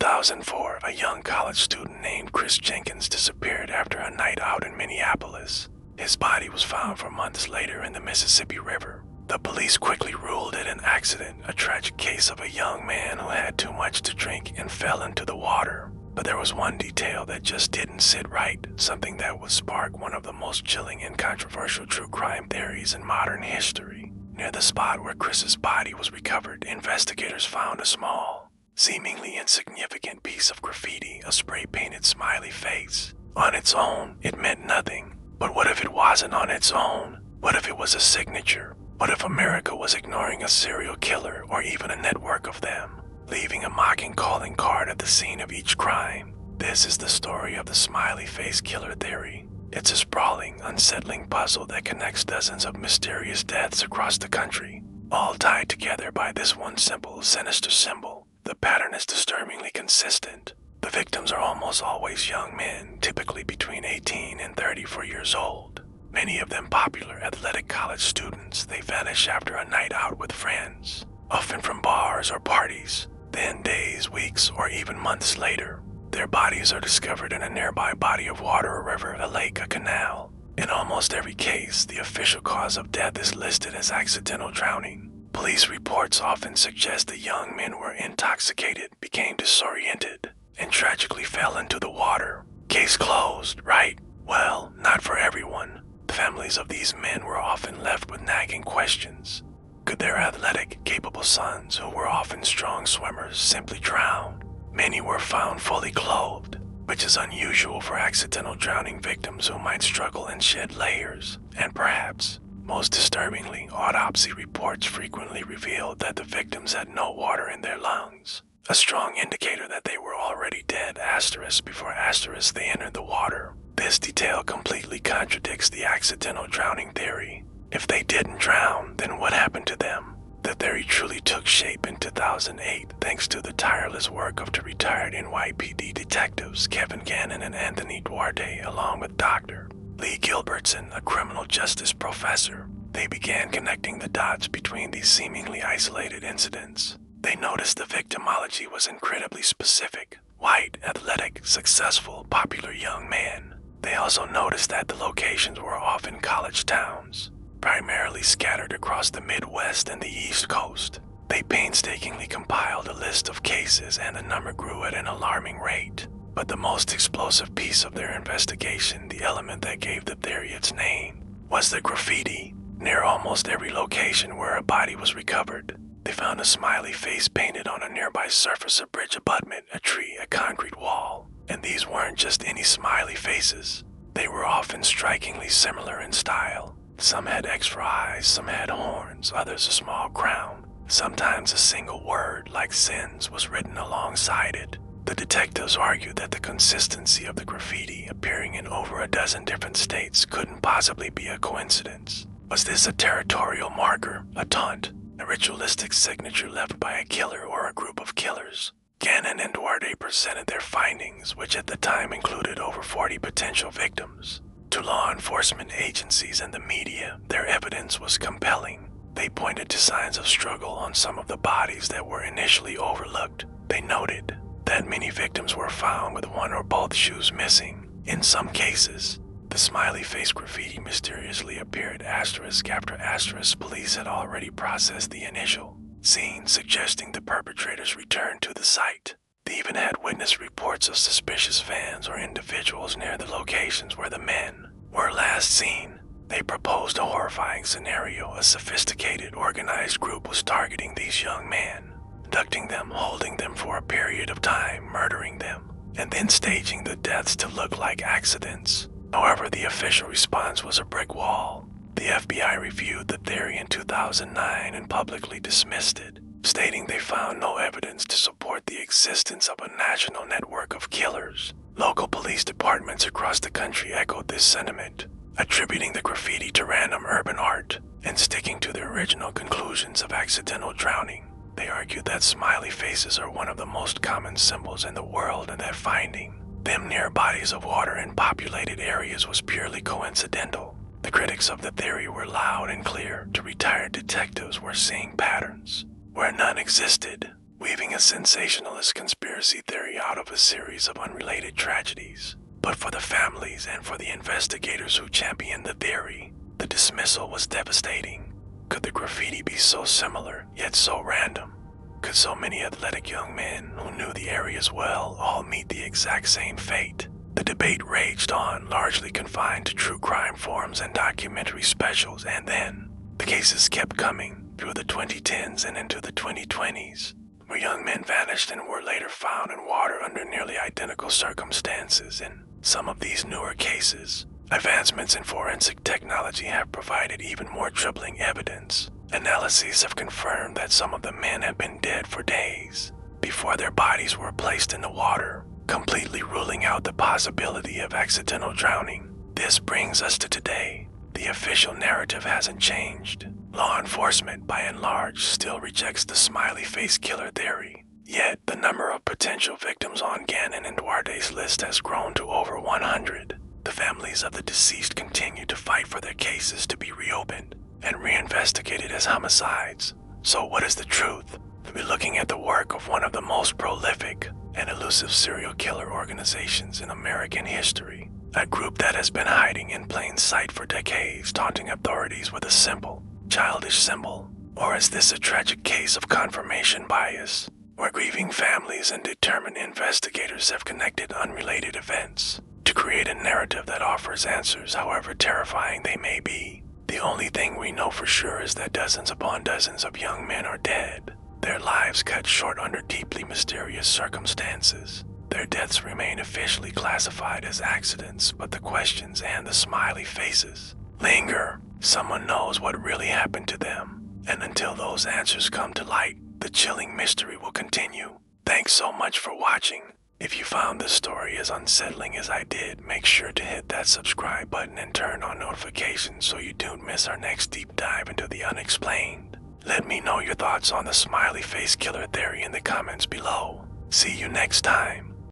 2004, a young college student named Chris Jenkins disappeared after a night out in Minneapolis. His body was found 4 months later in the Mississippi River. The police quickly ruled it an accident, a tragic case of a young man who had too much to drink and fell into the water. But there was one detail that just didn't sit right, something that would spark one of the most chilling and controversial true crime theories in modern history. Near the spot where Chris's body was recovered, investigators found a small, seemingly insignificant piece of graffiti, a spray-painted smiley face. On its own, it meant nothing. But what if it wasn't on its own? What if it was a signature? What if America was ignoring a serial killer or even a network of them, leaving a mocking calling card at the scene of each crime? This is the story of the Smiley Face Killer Theory. It's a sprawling, unsettling puzzle that connects dozens of mysterious deaths across the country, all tied together by this one simple, sinister symbol. The pattern is disturbingly consistent. The victims are almost always young men, typically between 18 and 34 years old. Many of them popular athletic college students. They vanish after a night out with friends, often from bars or parties. Then days, weeks, or even months later, their bodies are discovered in a nearby body of water, a river, a lake, a canal. In almost every case, the official cause of death is listed as accidental drowning. Police reports often suggest the young men were intoxicated, became disoriented, and tragically fell into the water. Case closed, right? Well, not for everyone. The families of these men were often left with nagging questions. Could their athletic, capable sons, who were often strong swimmers, simply drown? Many were found fully clothed, which is unusual for accidental drowning victims who might struggle and shed layers. And perhaps, most disturbingly, autopsy reports frequently revealed that the victims had no water in their lungs, a strong indicator that they were already dead, before they entered the water. This detail completely contradicts the accidental drowning theory. If they didn't drown, then what happened to them? The theory truly took shape in 2008 thanks to the tireless work of two retired NYPD detectives, Kevin Gannon and Anthony Duarte, along with Dr. Lee Gilbertson, a criminal justice professor. They began connecting the dots between these seemingly isolated incidents. They noticed the victimology was incredibly specific: white, athletic, successful, popular young men. They also noticed that the locations were often college towns, primarily scattered across the Midwest and the East Coast. They painstakingly compiled a list of cases, and the number grew at an alarming rate. But the most explosive piece of their investigation, the element that gave the theory its name, was the graffiti. Near almost every location where a body was recovered, they found a smiley face painted on a nearby surface, a bridge abutment, a tree, a concrete wall. And these weren't just any smiley faces. They were often strikingly similar in style. Some had extra eyes, some had horns, others a small crown. Sometimes a single word, like sins, was written alongside it. The detectives argued that the consistency of the graffiti, appearing in over a dozen different states, couldn't possibly be a coincidence. Was this a territorial marker, a taunt, a ritualistic signature left by a killer or a group of killers? Gannon and Duarte presented their findings, which at the time included over 40 potential victims. To law enforcement agencies and the media, their evidence was compelling. They pointed to signs of struggle on some of the bodies that were initially overlooked. They noted that many victims were found with one or both shoes missing. In some cases, the smiley face graffiti mysteriously appeared asterisk after asterisk. Police had already processed the initial scene, suggesting the perpetrators returned to the site. They even had witness reports of suspicious vans or individuals near the locations where the men were last seen. They proposed a horrifying scenario. A sophisticated, organized group was targeting these young men, abducting them, holding them for a period of time, murdering them, and then staging the deaths to look like accidents. However, the official response was a brick wall. The FBI reviewed the theory in 2009 and publicly dismissed it, stating they found no evidence to support the existence of a national network of killers. Local police departments across the country echoed this sentiment, attributing the graffiti to random urban art and sticking to their original conclusions of accidental drowning. They argued that smiley faces are one of the most common symbols in the world and that finding them near bodies of water in populated areas was purely coincidental. The critics of the theory were loud and clear. To retired detectives were seeing patterns where none existed. weaving a sensationalist conspiracy theory out of a series of unrelated tragedies. But for the families and for the investigators who championed the theory, the dismissal was devastating. Could the graffiti be so similar, yet so random? Could so many athletic young men who knew the areas well all meet the exact same fate? The debate raged on, largely confined to true crime forums and documentary specials, and then the cases kept coming through the 2010s and into the 2020s, where young men vanished and were later found in water under nearly identical circumstances. In some of these newer cases, advancements in forensic technology have provided even more troubling evidence. Analyses have confirmed that some of the men had been dead for days before their bodies were placed in the water, completely ruling out the possibility of accidental drowning. This brings us to today. The official narrative hasn't changed. Law enforcement, by and large, still rejects the Smiley Face Killer Theory. Yet, the number of potential victims on Gannon and Duarte's list has grown to over 100. The families of the deceased continue to fight for their cases to be reopened and reinvestigated as homicides. So what is the truth? We're looking at the work of one of the most prolific and elusive serial killer organizations in American history. A group that has been hiding in plain sight for decades, taunting authorities with a simple, childish symbol. Or is this a tragic case of confirmation bias, where grieving families and determined investigators have connected unrelated events to create a narrative that offers answers, however terrifying they may be? The only thing we know for sure is that dozens upon dozens of young men are dead, their lives cut short under deeply mysterious circumstances. Their deaths remain officially classified as accidents, but the questions and the smiley faces linger. Someone knows what really happened to them, and until those answers come to light, the chilling mystery will continue. Thanks so much for watching. If you found this story as unsettling as I did, make sure to hit that subscribe button and turn on notifications so you don't miss our next deep dive into the unexplained. Let me know your thoughts on the Smiley Face Killer Theory in the comments below. See you next time.